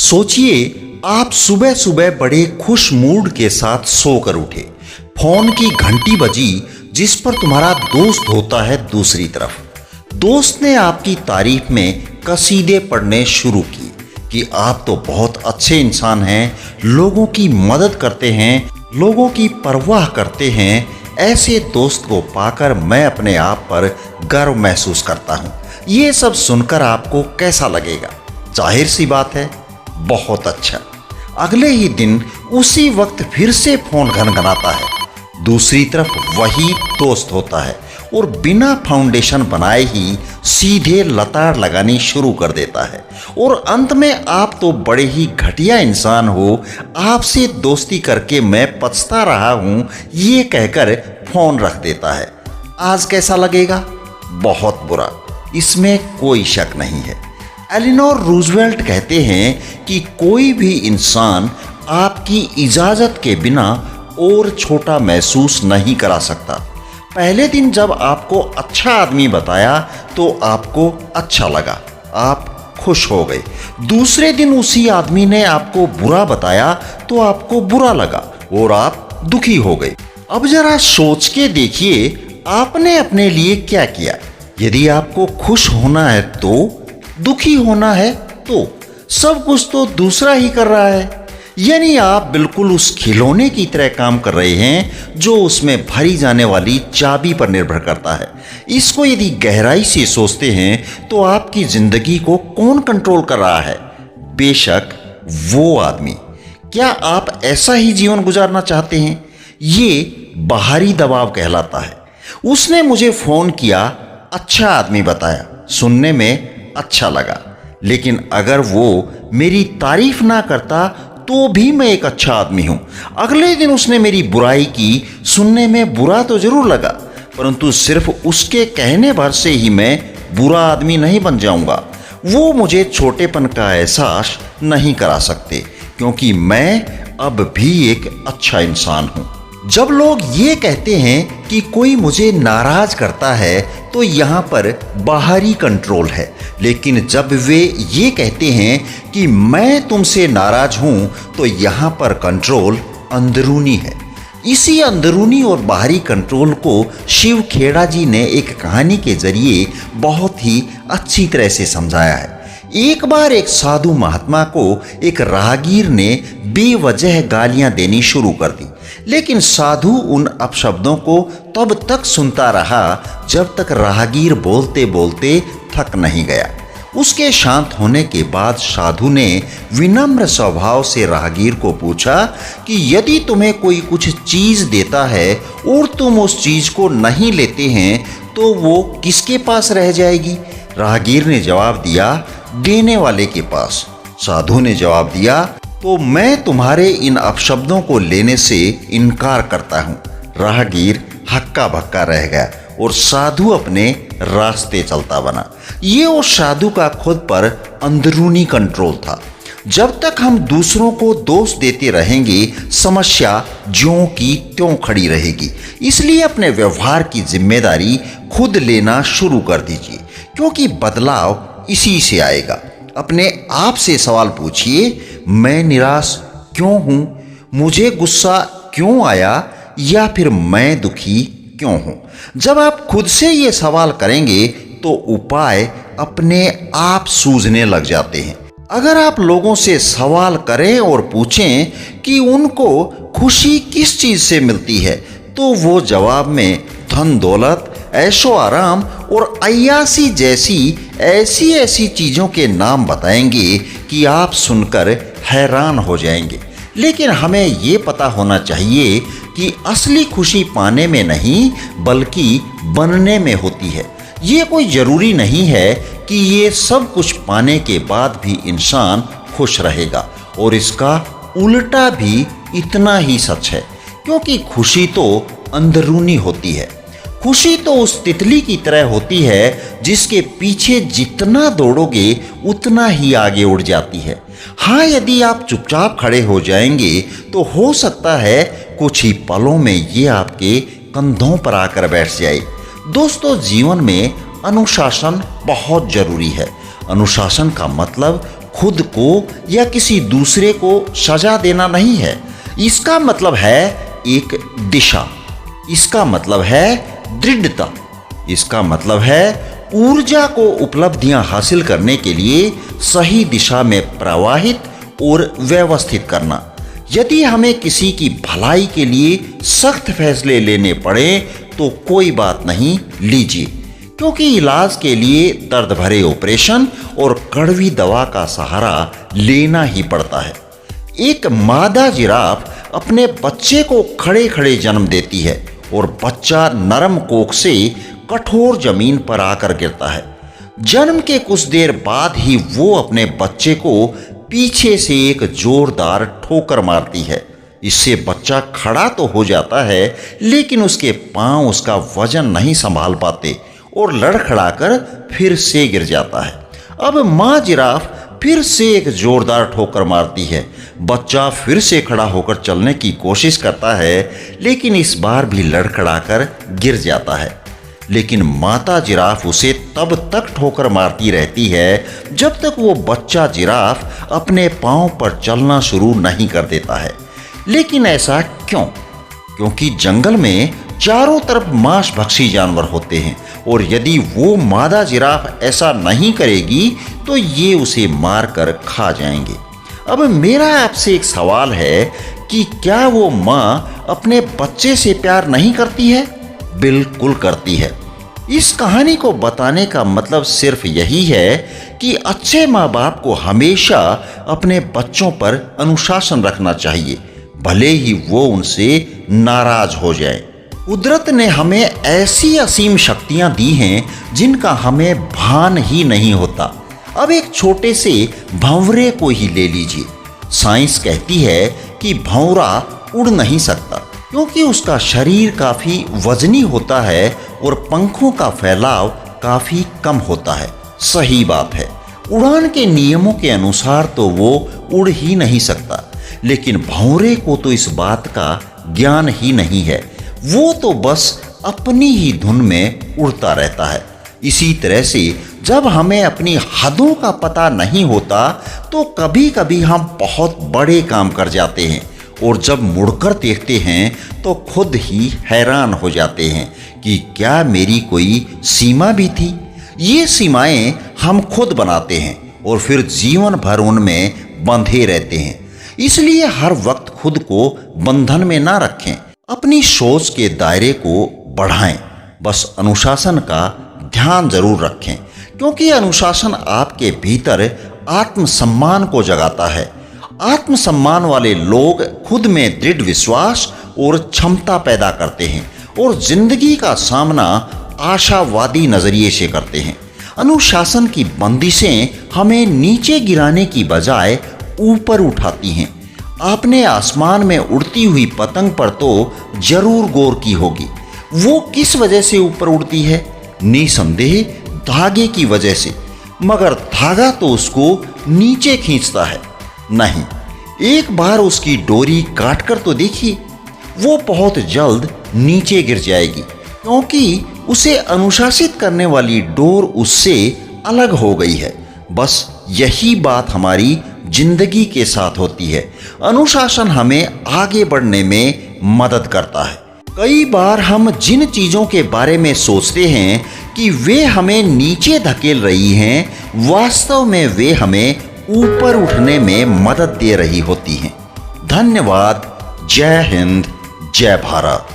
सोचिए आप सुबह सुबह बड़े खुश मूड के साथ सोकर उठे। फोन की घंटी बजी जिस पर तुम्हारा दोस्त होता है दूसरी तरफ। दोस्त ने आपकी तारीफ में कसीदे पढ़ने शुरू की कि आप तो बहुत अच्छे इंसान हैं, लोगों की मदद करते हैं, लोगों की परवाह करते हैं। ऐसे दोस्त को पाकर मैं अपने आप पर गर्व महसूस करता हूँ। ये सब सुनकर आपको कैसा लगेगा? जाहिर सी बात है, बहुत अच्छा। अगले ही दिन उसी वक्त फिर से फोन घनघनाता है। दूसरी तरफ वही दोस्त होता है और बिना फाउंडेशन बनाए ही सीधे लताड़ लगानी शुरू कर देता है। और अंत में आप तो बड़े ही घटिया इंसान हो, आपसे दोस्ती करके मैं पछता रहा हूं, ये कहकर फोन रख देता है। आज कैसा लगेगा? बहुत बुरा, इसमें कोई शक नहीं है। एलिनोर रूजवेल्ट कहते हैं कि कोई भी इंसान आपकी इजाज़त के बिना और छोटा महसूस नहीं करा सकता। पहले दिन जब आपको अच्छा आदमी बताया तो आपको अच्छा लगा, आप खुश हो गए। दूसरे दिन उसी आदमी ने आपको बुरा बताया तो आपको बुरा लगा और आप दुखी हो गए। अब जरा सोच के देखिए आपने अपने लिए क्या किया। यदि आपको खुश होना है तो, दुखी होना है तो, सब कुछ तो दूसरा ही कर रहा है। यानी आप बिल्कुल उस खिलौने की तरह काम कर रहे हैं जो उसमें भरी जाने वाली चाबी पर निर्भर करता है। इसको यदि गहराई से सोचते हैं तो आपकी जिंदगी को कौन कंट्रोल कर रहा है? बेशक वो आदमी। क्या आप ऐसा ही जीवन गुजारना चाहते हैं? ये बाहरी दबाव कहलाता है। उसने मुझे फोन किया, अच्छा आदमी बताया, सुनने में अच्छा लगा, लेकिन अगर वो मेरी तारीफ ना करता तो भी मैं एक अच्छा आदमी हूं। अगले दिन उसने मेरी बुराई की, सुनने में बुरा तो जरूर लगा, परंतु सिर्फ उसके कहने भर से ही मैं बुरा आदमी नहीं बन जाऊंगा। वो मुझे छोटेपन का एहसास नहीं करा सकते, क्योंकि मैं अब भी एक अच्छा इंसान हूं। जब लोग ये कहते हैं कि कोई मुझे नाराज करता है तो यहाँ पर बाहरी कंट्रोल है, लेकिन जब वे ये कहते हैं कि मैं तुमसे नाराज हूं तो यहाँ पर कंट्रोल अंदरूनी है। इसी अंदरूनी और बाहरी कंट्रोल को शिव खेड़ा जी ने एक कहानी के जरिए बहुत ही अच्छी तरह से समझाया है। एक बार एक साधु महात्मा को एक राहगीर ने बेवजह गालियां देनी शुरू कर दी, लेकिन साधु उन अपशब्दों को तब तक सुनता रहा जब तक राहगीर बोलते बोलते थक नहीं गया। उसके शांत होने के बाद साधु ने विनम्र स्वभाव से राहगीर को पूछा कि यदि तुम्हें कोई कुछ चीज देता है और तुम उस चीज को नहीं लेते हैं तो वो किसके पास रह जाएगी? राहगीर ने जवाब दिया, देने वाले के पास। साधु ने जवाब दिया, तो मैं तुम्हारे इन अपशब्दों को लेने से इनकार करता हूं। राहगीर हक्का भक्का रह गया और साधु अपने रास्ते चलता बना। ये उस साधु का खुद पर अंदरूनी कंट्रोल था। जब तक हम दूसरों को दोष देते रहेंगे, समस्या ज्यों की त्यों खड़ी रहेगी। इसलिए अपने व्यवहार की जिम्मेदारी खुद लेना शुरू कर दीजिए, क्योंकि बदलाव इसी से आएगा। अपने आप से सवाल पूछिए, मैं निराश क्यों हूं? मुझे गुस्सा क्यों आया? या फिर मैं दुखी क्यों हूं? जब आप खुद से ये सवाल करेंगे तो उपाय अपने आप सूझने लग जाते हैं। अगर आप लोगों से सवाल करें और पूछें कि उनको खुशी किस चीज से मिलती है, तो वो जवाब में धन दौलत, ऐशो आराम और अय्यासी जैसी ऐसी चीजों के नाम बताएंगे कि आप सुनकर हैरान हो जाएंगे। लेकिन हमें ये पता होना चाहिए कि असली खुशी पाने में नहीं बल्कि बनने में होती है। ये कोई जरूरी नहीं है कि ये सब कुछ पाने के बाद भी इंसान खुश रहेगा, और इसका उल्टा भी इतना ही सच है, क्योंकि खुशी तो अंदरूनी होती है। खुशी तो उस तितली की तरह होती है जिसके पीछे जितना दौड़ोगे उतना ही आगे उड़ जाती है। हाँ, यदि आप चुपचाप खड़े हो जाएंगे तो हो सकता है कुछ ही पलों में ये आपके कंधों पर आकर बैठ जाए। दोस्तों, जीवन में अनुशासन बहुत जरूरी है। अनुशासन का मतलब खुद को या किसी दूसरे को सजा देना नहीं है। इसका मतलब है एक दिशा, इसका मतलब है दृढ़ता, इसका मतलब है ऊर्जा को उपलब्धियां हासिल करने के लिए सही दिशा में प्रवाहित और व्यवस्थित करना। यदि हमें किसी की भलाई के लिए सख्त फैसले लेने पड़े तो कोई बात नहीं, लीजिए, क्योंकि इलाज के लिए दर्द भरे ऑपरेशन और कड़वी दवा का सहारा लेना ही पड़ता है। एक मादा जिराफ अपने बच्चे को खड़े खड़े जन्म देती है और बच्चा नरम कोख से कठोर जमीन पर आकर गिरता है। जन्म के कुछ देर बाद ही वो अपने बच्चे को पीछे से एक जोरदार ठोकर मारती है। इससे बच्चा खड़ा तो हो जाता है, लेकिन उसके पांव उसका वजन नहीं संभाल पाते और लड़खड़ाकर फिर से गिर जाता है। अब माँ जिराफ फिर से एक जोरदार ठोकर मारती है। बच्चा फिर से खड़ा होकर चलने की कोशिश करता है, लेकिन इस बार भी लड़खड़ाकर गिर जाता है। लेकिन माता जिराफ उसे तब तक ठोकर मारती रहती है जब तक वो बच्चा जिराफ अपने पांव पर चलना शुरू नहीं कर देता है। लेकिन ऐसा क्यों? क्योंकि जंगल में चारों तरफ मांसभक्षी जानवर होते हैं और यदि वो मादा जिराफ ऐसा नहीं करेगी तो ये उसे मारकर खा जाएंगे। अब मेरा आपसे एक सवाल है कि क्या वो माँ अपने बच्चे से प्यार नहीं करती है? बिल्कुल करती है। इस कहानी को बताने का मतलब सिर्फ यही है कि अच्छे माँ बाप को हमेशा अपने बच्चों पर अनुशासन रखना चाहिए, भले ही वो उनसे नाराज हो जाए। कुदरत ने हमें ऐसी असीम शक्तियां दी हैं जिनका हमें भान ही नहीं होता। अब एक छोटे से भंवरे को ही ले लीजिए। साइंस कहती है कि भंवरा उड़ नहीं सकता क्योंकि उसका शरीर काफी वजनी होता है और पंखों का फैलाव काफी कम होता है। सही बात है, उड़ान के नियमों के अनुसार तो वो उड़ ही नहीं सकता, लेकिन भंवरे को तो इस बात का ज्ञान ही नहीं है। वो तो बस अपनी ही धुन में उड़ता रहता है। इसी तरह से जब हमें अपनी हदों का पता नहीं होता तो कभी कभी हम बहुत बड़े काम कर जाते हैं और जब मुड़कर देखते हैं तो खुद ही हैरान हो जाते हैं कि क्या मेरी कोई सीमा भी थी। ये सीमाएं हम खुद बनाते हैं और फिर जीवन भर उनमें बंधे रहते हैं। इसलिए हर वक्त खुद को बंधन में ना रखें, अपनी सोच के दायरे को बढ़ाएं। बस अनुशासन का ध्यान जरूर रखें, क्योंकि अनुशासन आपके भीतर आत्मसम्मान को जगाता है। आत्मसम्मान वाले लोग खुद में दृढ़ विश्वास और क्षमता पैदा करते हैं और जिंदगी का सामना आशावादी नजरिए से करते हैं। अनुशासन की बंदिशें हमें नीचे गिराने की बजाय ऊपर उठाती हैं। आपने आसमान में उड़ती हुई पतंग पर तो जरूर गौर की होगी। वो किस वजह से ऊपर उड़ती है? निसंदेह धागे की वजह से, मगर धागा तो उसको नीचे खींचता है। नहीं, एक बार उसकी डोरी काटकर तो देखिए, वो बहुत जल्द नीचे गिर जाएगी, क्योंकि उसे अनुशासित करने वाली डोर उससे अलग हो गई है। बस यही बात हमारी जिंदगी के साथ होती है। अनुशासन हमें आगे बढ़ने में मदद करता है। कई बार हम जिन चीजों के बारे में सोचते हैं कि वे हमें नीचे धकेल रही हैं, वास्तव में वे हमें ऊपर उठने में मदद दे रही होती हैं। धन्यवाद। जय हिंद, जय भारत।